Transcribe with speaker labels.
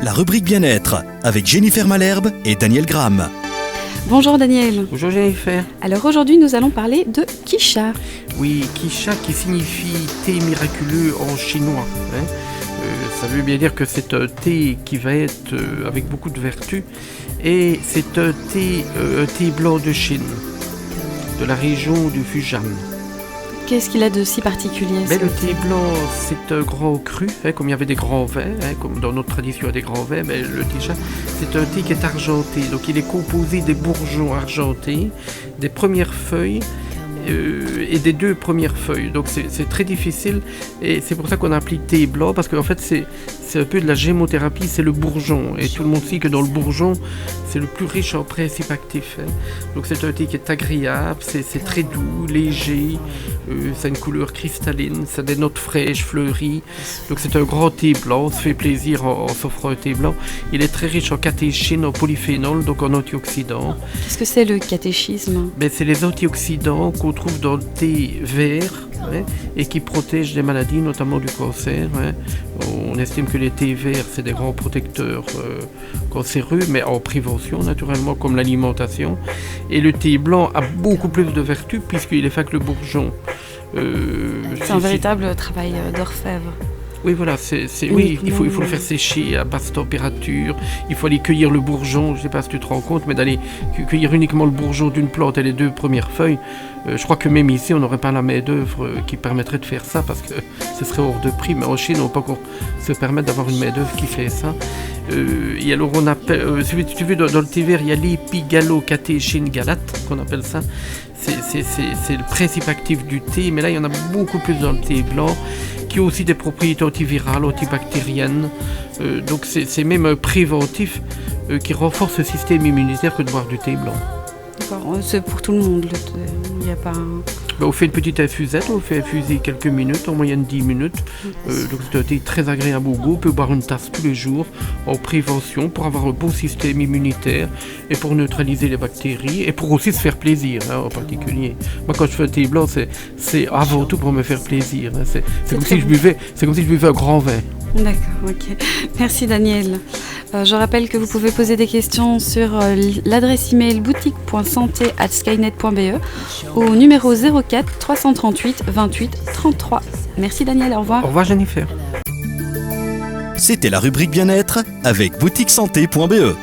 Speaker 1: la rubrique bien-être avec Jennifer Malherbe et Daniel Gram.
Speaker 2: Bonjour Daniel.
Speaker 3: Bonjour Jennifer.
Speaker 2: Alors aujourd'hui nous allons parler de Qi-Sha.
Speaker 3: Oui, Qi-Sha qui signifie thé miraculeux en chinois. Ça veut bien dire que c'est un thé qui va être avec beaucoup de vertus. Et c'est un thé blanc de Chine, de la région du Fujian.
Speaker 2: Qu'est-ce qu'il a de si particulier?
Speaker 3: Mais le thé blanc, c'est un grand cru, comme il y avait des grands vins, comme dans notre tradition il y a des grands vins, mais le Qi-Sha, c'est un thé qui est argenté. Donc il est composé des bourgeons argentés, des premières feuilles et des deux premières feuilles. Donc c'est très difficile et c'est pour ça qu'on appelle thé blanc, parce qu'en fait c'est un peu de la gémothérapie, c'est le bourgeon. Et tout le monde sait que dans le bourgeon, c'est le plus riche en principes actifs. Donc c'est un thé qui est agréable, c'est très doux, léger, ça a une couleur cristalline, ça a des notes fraîches, fleuries. Donc c'est un grand thé blanc, on se fait plaisir en s'offrant un thé blanc. Il est très riche en catéchine, en polyphénol, donc en antioxydants.
Speaker 2: Qu'est-ce que c'est le catéchisme?
Speaker 3: C'est les antioxydants qu'on trouve dans le thé vert et qui protègent des maladies, notamment du cancer. On estime que les thés verts, c'est des grands protecteurs cancéreux, mais en prévention naturellement, comme l'alimentation. Et le thé blanc a beaucoup plus de vertus puisqu'il est fait avec le bourgeon.
Speaker 2: C'est un véritable travail d'orfèvre.
Speaker 3: Oui, voilà, oui, il faut le faire sécher à basse température. Il faut aller cueillir le bourgeon, je ne sais pas si tu te rends compte, mais d'aller cueillir uniquement le bourgeon d'une plante et les deux premières feuilles. Je crois que même ici, on n'aurait pas la main-d'œuvre qui permettrait de faire ça, parce que ce serait hors de prix. Mais en Chine, on peut encore se permettre d'avoir une main-d'œuvre qui fait ça. Et alors, on appelle, si tu veux, dans le thé vert, il y a l'épigalocatéchine galate, qu'on appelle ça. C'est le principe actif du thé, mais là, il y en a beaucoup plus dans le thé blanc, qui a aussi des propriétés antivirales, antibactériennes. Donc c'est même un préventif qui renforce le système immunitaire que de boire du thé blanc.
Speaker 2: D'accord, c'est pour tout le monde, il n'y a pas...
Speaker 3: On fait une petite infusette, on fait infuser quelques minutes, en moyenne 10 minutes. Donc c'est un thé très agréable au goût, on peut boire une tasse tous les jours en prévention pour avoir un bon système immunitaire et pour neutraliser les bactéries et pour aussi se faire plaisir en particulier. Moi quand je fais un thé blanc, c'est avant tout pour me faire plaisir. C'est comme si je buvais un grand vin.
Speaker 2: D'accord, ok. Merci Daniel. Je rappelle que vous pouvez poser des questions sur l'adresse email boutique.santé@skynet.be au numéro 04 338 28 33. Merci Daniel, au revoir.
Speaker 3: Au revoir Jennifer.
Speaker 1: C'était la rubrique bien-être avec boutiquesanté.be.